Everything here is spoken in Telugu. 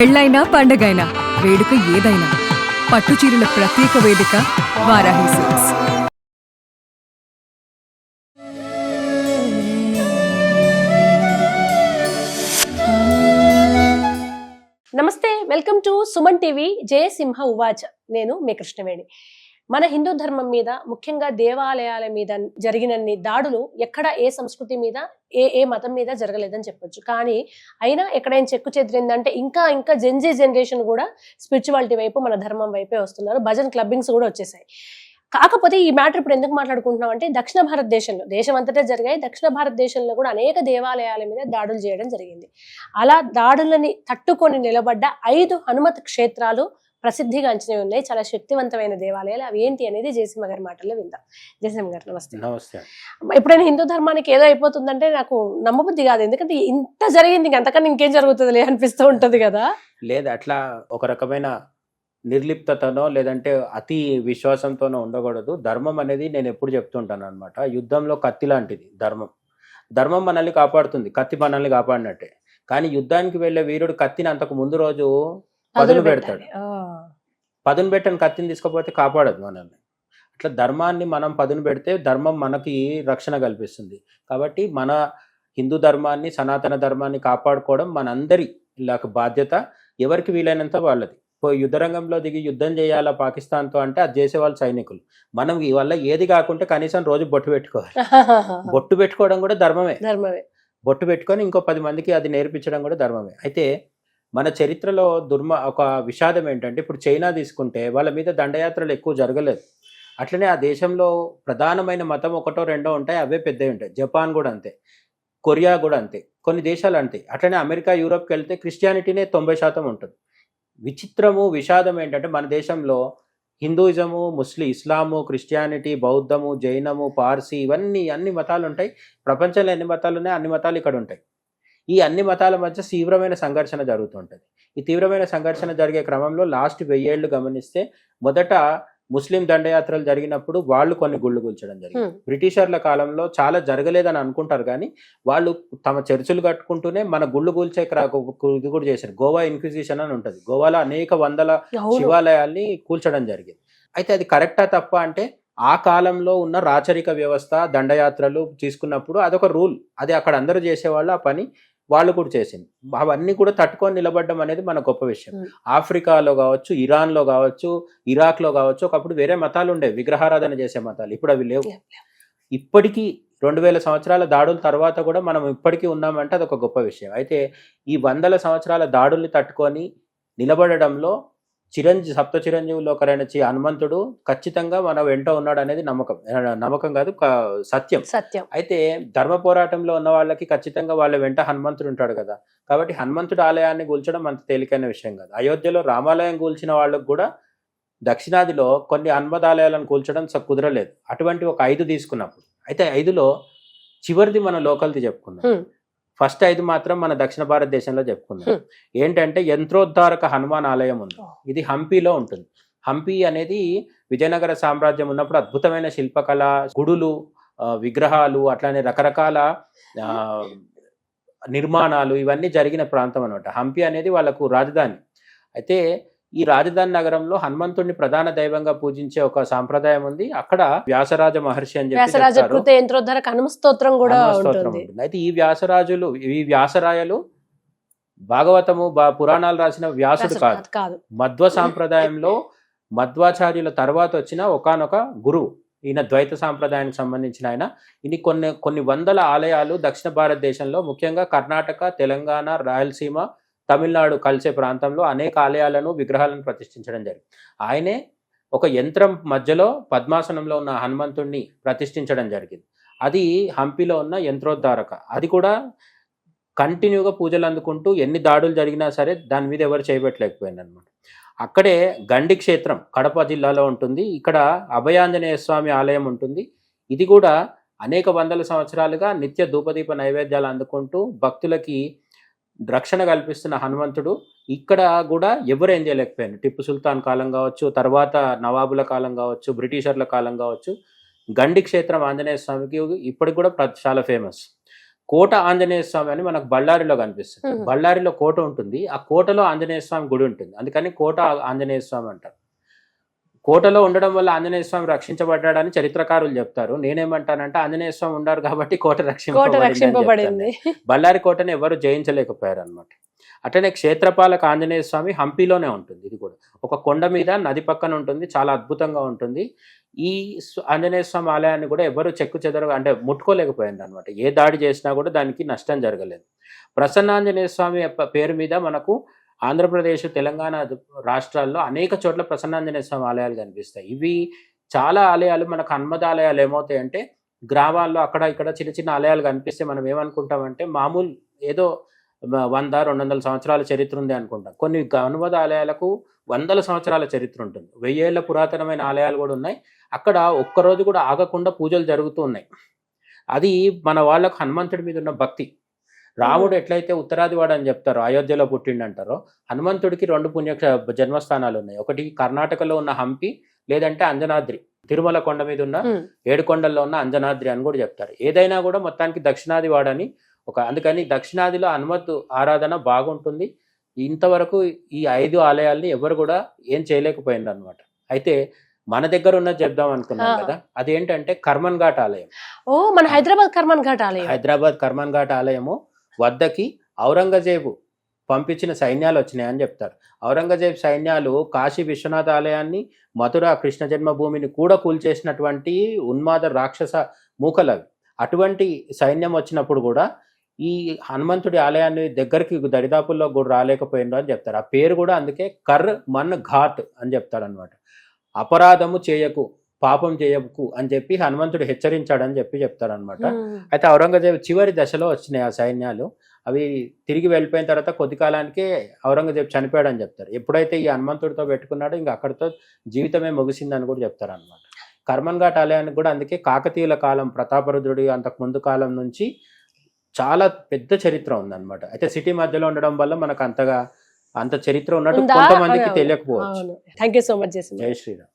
పెళ్ళైనా పండగైనా వేడుక ఏదైనా పట్టుచీరల ప్రత్యేక వేదిక వారాహి సిల్క్స్. నమస్తే, welcome to Suman TV. Jayasimha ఉవాచ. నేను మీ కృష్ణవేణి. మన హిందూ ధర్మం మీద, ముఖ్యంగా దేవాలయాల మీద జరిగినన్ని దాడులు ఎక్కడ ఏ సంస్కృతి మీద, ఏ మతం మీద జరగలేదని చెప్పొచ్చు. కానీ అయినా ఎక్కడైనా చెక్కు చెదిరిందంటే ఇంకా ఇంకా జెన్జీ జనరేషన్ కూడా స్పిరిచువాలిటీ వైపు, మన ధర్మం వైపే వస్తున్నారు. భజన్ క్లబ్బింగ్స్ కూడా వచ్చేసాయి. కాకపోతే ఈ మ్యాటర్ ఇప్పుడు ఎందుకు మాట్లాడుకుంటున్నాం అంటే, దక్షిణ భారతదేశంలో, దేశం అంతటా జరిగాయి, దక్షిణ భారతదేశంలో కూడా అనేక దేవాలయాల మీద దాడులు చేయడం జరిగింది. అలా దాడులని తట్టుకొని నిలబడ్డ 5 హనుమత్ క్షేత్రాలు ప్రసిద్ధిగాంచినవి ఉన్నాయి. చాలా శక్తివంతమైన దేవాలయాలు. అవి ఏంటి అనేది జయసింహ గారి మాటల్లో విందాం. జయసింహ గారు నమస్తే. నమస్తే. ఎప్పుడైనా హిందూ ధర్మానికి ఏదో అయిపోతుందంటే నాకు నమ్మబుద్ధి కాదు. ఎందుకంటే ఇంత జరిగింది, అంతకన్నా ఇంకేం జరుగుతుందిలే అనిపిస్తూ ఉంటది కదా. లేదు, అట్లా ఒక రకమైన నిర్లిప్తతనో లేదంటే అతి విశ్వాసంతోనో ఉండకూడదు. ధర్మం అనేది నేను ఎప్పుడు చెప్తుంటాను అనమాట, యుద్ధంలో కత్తి లాంటిది ధర్మం. ధర్మం మనల్ని కాపాడుతుంది, కత్తి మనల్ని కాపాడినట్టే. కానీ యుద్ధానికి వెళ్ళే వీరుడు కత్తిని అంతకు ముందు రోజు పదును పెడతాడు. పదును పెట్టని కత్తిని తీసుకపోతే కాపాడదు మనల్ని. అట్లా ధర్మాన్ని మనం పదును పెడితే ధర్మం మనకి రక్షణ కల్పిస్తుంది. కాబట్టి మన హిందూ ధర్మాన్ని, సనాతన ధర్మాన్ని కాపాడుకోవడం మనందరి బాధ్యత. ఎవరికి వీలైనంత వాళ్ళది. యుద్ధరంగంలో దిగి యుద్ధం చేయాలా పాకిస్తాన్తో అంటే అది చేసేవాళ్ళు సైనికులు. మనం ఈ వల్ల ఏది కాకుంటే కనీసం రోజు బొట్టు పెట్టుకోవాలి. బొట్టు పెట్టుకోవడం కూడా ధర్మమే. బొట్టు పెట్టుకొని ఇంకో 10 మందికి అది నేర్పించడం కూడా ధర్మమే. అయితే మన చరిత్రలో ఒక విషాదం ఏంటంటే, ఇప్పుడు చైనా తీసుకుంటే వాళ్ళ మీద దండయాత్రలు ఎక్కువ జరగలేదు. అట్లనే ఆ దేశంలో ప్రధానమైన మతం ఒకటో రెండో ఉంటాయి, అవే పెద్దవి ఉంటాయి. జపాన్ కూడా అంతే, కొరియా కూడా అంతే, కొన్ని దేశాలు అంతే. అట్లనే అమెరికా, యూరోప్కి వెళ్తే క్రిస్టియానిటీనే 90% ఉంటుంది. విచిత్రము, విషాదం ఏంటంటే మన దేశంలో హిందూయిజము, ఇస్లాము, క్రిస్టియానిటీ, బౌద్ధము, జైనము, పార్సీ, ఇవన్నీ అన్ని మతాలు ఉంటాయి. ప్రపంచంలో ఎన్ని మతాలు ఉన్నాయో అన్ని మతాలు ఇక్కడ ఉంటాయి. ఈ అన్ని మతాల మధ్య తీవ్రమైన సంఘర్షణ జరుగుతుంటుంది. ఈ తీవ్రమైన సంఘర్షణ జరిగే క్రమంలో లాస్ట్ 1000 ఏళ్ళు గమనిస్తే, మొదట ముస్లిం దండయాత్రలు జరిగినప్పుడు వాళ్ళు కొన్ని గుళ్ళు కూల్చడం జరిగింది. బ్రిటిషర్ల కాలంలో చాలా జరగలేదని అనుకుంటారు, కానీ వాళ్ళు తమ చర్చిలు కట్టుకుంటూనే మన గుళ్ళు కూల్చే ఇది కూడా చేశారు. గోవా ఇన్క్విజిషన్ అని ఉంటుంది. గోవాలో అనేక వందల శివాలయాల్ని కూల్చడం జరిగింది. అయితే అది కరెక్టా తప్ప అంటే, ఆ కాలంలో ఉన్న రాచరిక వ్యవస్థ దండయాత్రలు తీసుకున్నప్పుడు అదొక రూల్. అది అక్కడ అందరూ చేసేవాళ్ళు, ఆ పని వాళ్ళు కూడా చేసింది. అవన్నీ కూడా తట్టుకొని నిలబడడం అనేది మన గొప్ప విషయం. ఆఫ్రికాలో కావచ్చు, ఇరాన్లో కావచ్చు, ఇరాక్లో కావచ్చు, ఒకప్పుడు వేరే మతాలు ఉండేవి, విగ్రహారాధన చేసే మతాలు. ఇప్పుడు అవి లేవు. ఇప్పటికీ 2000 సంవత్సరాల దాడుల తర్వాత కూడా మనం ఇప్పటికీ ఉన్నామంటే అదొక గొప్ప విషయం. అయితే ఈ 100 సంవత్సరాల దాడుల్ని తట్టుకొని నిలబడడంలో సప్త చిరంజీవుల్లో ఒకరైన హనుమంతుడు ఖచ్చితంగా మన వెంట ఉన్నాడు అనేది నమ్మకం కాదు, సత్యం. అయితే ధర్మ పోరాటంలో ఉన్న వాళ్ళకి ఖచ్చితంగా వాళ్ళ వెంట హనుమంతుడు ఉంటాడు కదా. కాబట్టి హనుమంతుడు ఆలయాన్ని కూల్చడం అంత తేలికైన విషయం కాదు. అయోధ్యలో రామాలయం కూల్చిన వాళ్ళకు కూడా దక్షిణాదిలో కొన్ని హనుమదాలయాలను కూల్చడం కుదరలేదు. అటువంటి ఒక 5 తీసుకున్నప్పుడు, అయితే 5లో చివరిది మన లోకల్ది చెప్పుకున్నాం. ఫస్ట్ 5 మాత్రం మన దక్షిణ భారతదేశంలో చెప్పుకుందాం. ఏంటంటే, యంత్రోద్ధారక హనుమాన్ ఆలయం ఉంది. ఇది హంపీలో ఉంటుంది. హంపీ అనేది విజయనగర సామ్రాజ్యం ఉన్నప్పుడు అద్భుతమైన శిల్పకళ, గుడులు, విగ్రహాలు, అట్లానే రకరకాల నిర్మాణాలు, ఇవన్నీ జరిగిన ప్రాంతం అనమాట. హంపీ అనేది వాళ్ళకు రాజధాని. అయితే ఈ రాజధాని నగరంలో హనుమంతుడిని ప్రధాన దైవంగా పూజించే ఒక సాంప్రదాయం ఉంది. అక్కడ వ్యాసరాజ మహర్షి అని చెప్పి అయితే ఈ వ్యాసరాయలు భాగవతము, పురాణాలు రాసిన వ్యాసుడు కాదు. మధ్వ సాంప్రదాయంలో మధ్వాచార్యుల తర్వాత వచ్చిన ఒకానొక గురువు. ఈయన ద్వైత సాంప్రదాయానికి సంబంధించిన ఆయన. ఇది కొన్ని వందల ఆలయాలు దక్షిణ భారతదేశంలో, ముఖ్యంగా కర్ణాటక, తెలంగాణ, రాయలసీమ, తమిళనాడు కలిసే ప్రాంతంలో అనేక ఆలయాలను, విగ్రహాలను ప్రతిష్ఠించడం జరిగింది. ఆయనే ఒక యంత్రం మధ్యలో పద్మాసనంలో ఉన్న హనుమంతుడిని ప్రతిష్ఠించడం జరిగింది. అది హంపీలో ఉన్న యంత్రోద్ధారక. అది కూడా కంటిన్యూగా పూజలు అందుకుంటూ ఎన్ని దాడులు జరిగినా సరే దాని మీద ఎవరు చేయబెట్టలేకపోయింది అనమాట. అక్కడే గండి క్షేత్రం కడప జిల్లాలో ఉంటుంది. ఇక్కడ అభయాంజనేయ స్వామి ఆలయం ఉంటుంది. ఇది కూడా అనేక వందల సంవత్సరాలుగా నిత్య ధూపదీప నైవేద్యాలు అందుకుంటూ భక్తులకి రక్షణ కల్పిస్తున్న హనుమంతుడు ఇక్కడ కూడా ఎవరు ఏం చేయలేకపోయారు. టిప్పు సుల్తాన్ కాలం కావచ్చు, తర్వాత నవాబుల కాలం కావచ్చు, బ్రిటిషర్ల కాలం కావచ్చు, గండి క్షేత్రం ఆంజనేయ స్వామికి ఇప్పటికి కూడా చాలా ఫేమస్. కోట ఆంజనేయ స్వామి అని మనకు బళ్ళారిలో కనిపిస్తుంది. మ్మ్. బళ్ళారిలో కోట ఉంటుంది, ఆ కోటలో ఆంజనేయ స్వామి గుడి ఉంటుంది, అందుకని కోట ఆంజనేయ స్వామి అంటారు. కోటలో ఉండడం వల్ల ఆంజనేయ స్వామి రక్షించబడ్డాడని చరిత్రకారులు చెప్తారు. నేనేమంటానంటే ఆంజనేయ స్వామి ఉన్నారు కాబట్టి కోట కోట రక్షింపబడింది. రక్షింపబడింది. బళ్ళారి కోటని ఎవరు జయించలేకపోయారు అనమాట. అట్లనే క్షేత్రపాలక ఆంజనేయ స్వామి హంపీలోనే ఉంటుంది. ఇది కూడా ఒక కొండ మీద నది పక్కన ఉంటుంది, చాలా అద్భుతంగా ఉంటుంది. ఈ ఆంజనేయ స్వామి ఆలయాన్ని కూడా ఎవరు చెక్కు చెదరు అంటే ముట్టుకోలేకపోయింది అనమాట. ఏ దాడి చేసినా కూడా దానికి నష్టం జరగలేదు. ప్రసన్నాంజనేయ స్వామి పేరు మీద మనకు ఆంధ్రప్రదేశ్, తెలంగాణ రాష్ట్రాల్లో అనేక చోట్ల ప్రసన్నాంజనేయ స్వామి ఆలయాలు కనిపిస్తాయి. ఇవి చాలా ఆలయాలు మనకు హనుమత ఆలయాలు ఏమవుతాయంటే గ్రామాల్లో అక్కడ ఇక్కడ చిన్న చిన్న ఆలయాలు కనిపిస్తే మనం ఏమనుకుంటామంటే మామూలు ఏదో 100-200 సంవత్సరాల చరిత్ర ఉంది అనుకుంటాం. కొన్ని హనుమత ఆలయాలకు వందల సంవత్సరాల చరిత్ర ఉంటుంది. 1000 ఏళ్ల పురాతనమైన ఆలయాలు కూడా ఉన్నాయి. అక్కడ ఒక్కరోజు కూడా ఆగకుండా పూజలు జరుగుతూ ఉన్నాయి. అది మన వాళ్ళకు హనుమంతుడి మీద ఉన్న భక్తి. రాముడు ఎట్లయితే ఉత్తరాదివాడు అని చెప్తారో, అయోధ్యలో పుట్టిండంటారో, హనుమంతుడికి 2 పుణ్య జన్మస్థానాలు ఉన్నాయి. ఒకటి కర్ణాటకలో ఉన్న హంపి, లేదంటే అంజనాద్రి, తిరుమల కొండ మీద ఉన్న 7 కొండల్లో ఉన్న అంజనాద్రి అని కూడా చెప్తారు. ఏదైనా కూడా మొత్తానికి దక్షిణాది వాడని అందుకని దక్షిణాదిలో హనుమత్ ఆరాధన బాగుంటుంది. ఇంతవరకు ఈ 5 ఆలయాల్ని ఎవరు కూడా ఏం చేయలేకపోయింది అనమాట. అయితే మన దగ్గర ఉన్నది చెప్దాం అనుకున్నాం కదా, అదేంటంటే కర్మన్ ఘాట్ ఆలయం. ఓ, మన హైదరాబాద్ కర్మన్ ఘాట్ ఆలయం. హైదరాబాద్ కర్మన్ ఘాట్ ఆలయము వద్దకి ఔరంగజేబు పంపించిన సైన్యాలు వచ్చినాయని చెప్తారు. ఔరంగజేబ్ సైన్యాలు కాశీ విశ్వనాథ ఆలయాన్ని, మథుర కృష్ణ జన్మభూమిని కూడా కూల్చేసినటువంటి ఉన్మాద రాక్షస మూకలవి. అటువంటి సైన్యం వచ్చినప్పుడు కూడా ఈ హనుమంతుడి ఆలయాన్ని దగ్గరికి దరిదాపుల్లో కూడా రాలేకపోయిందో అని చెప్తారు. ఆ పేరు కూడా అందుకే కర్మన్ ఘాట్ అని చెప్తారనమాట. అపరాధము చేయకు, పాపం చేయకు అని చెప్పి హనుమంతుడు హెచ్చరించాడని చెప్తారనమాట. అయితే ఔరంగజేబు చివరి దశలో వచ్చినాయి ఆ సైన్యాలు. అవి తిరిగి వెళ్ళిపోయిన తర్వాత కొద్ది కాలానికే ఔరంగజేబు చనిపోయాడని చెప్తారు. ఎప్పుడైతే ఈ హనుమంతుడితో పెట్టుకున్నాడో ఇంకా అక్కడితో జీవితమే ముగిసిందని కూడా చెప్తారు అనమాట. కర్మన్ ఘాట్ ఆలయానికి కూడా అందుకే కాకతీయుల కాలం, ప్రతాపరుద్రుడి అంతకు ముందు కాలం నుంచి చాలా పెద్ద చరిత్ర ఉందన్నమాట. అయితే సిటీ మధ్యలో ఉండడం వల్ల మనకు అంత చరిత్ర ఉన్నట్టు కొంతమందికి తెలియకపోవచ్చు. Thank you so much. జై శ్రీరామ్.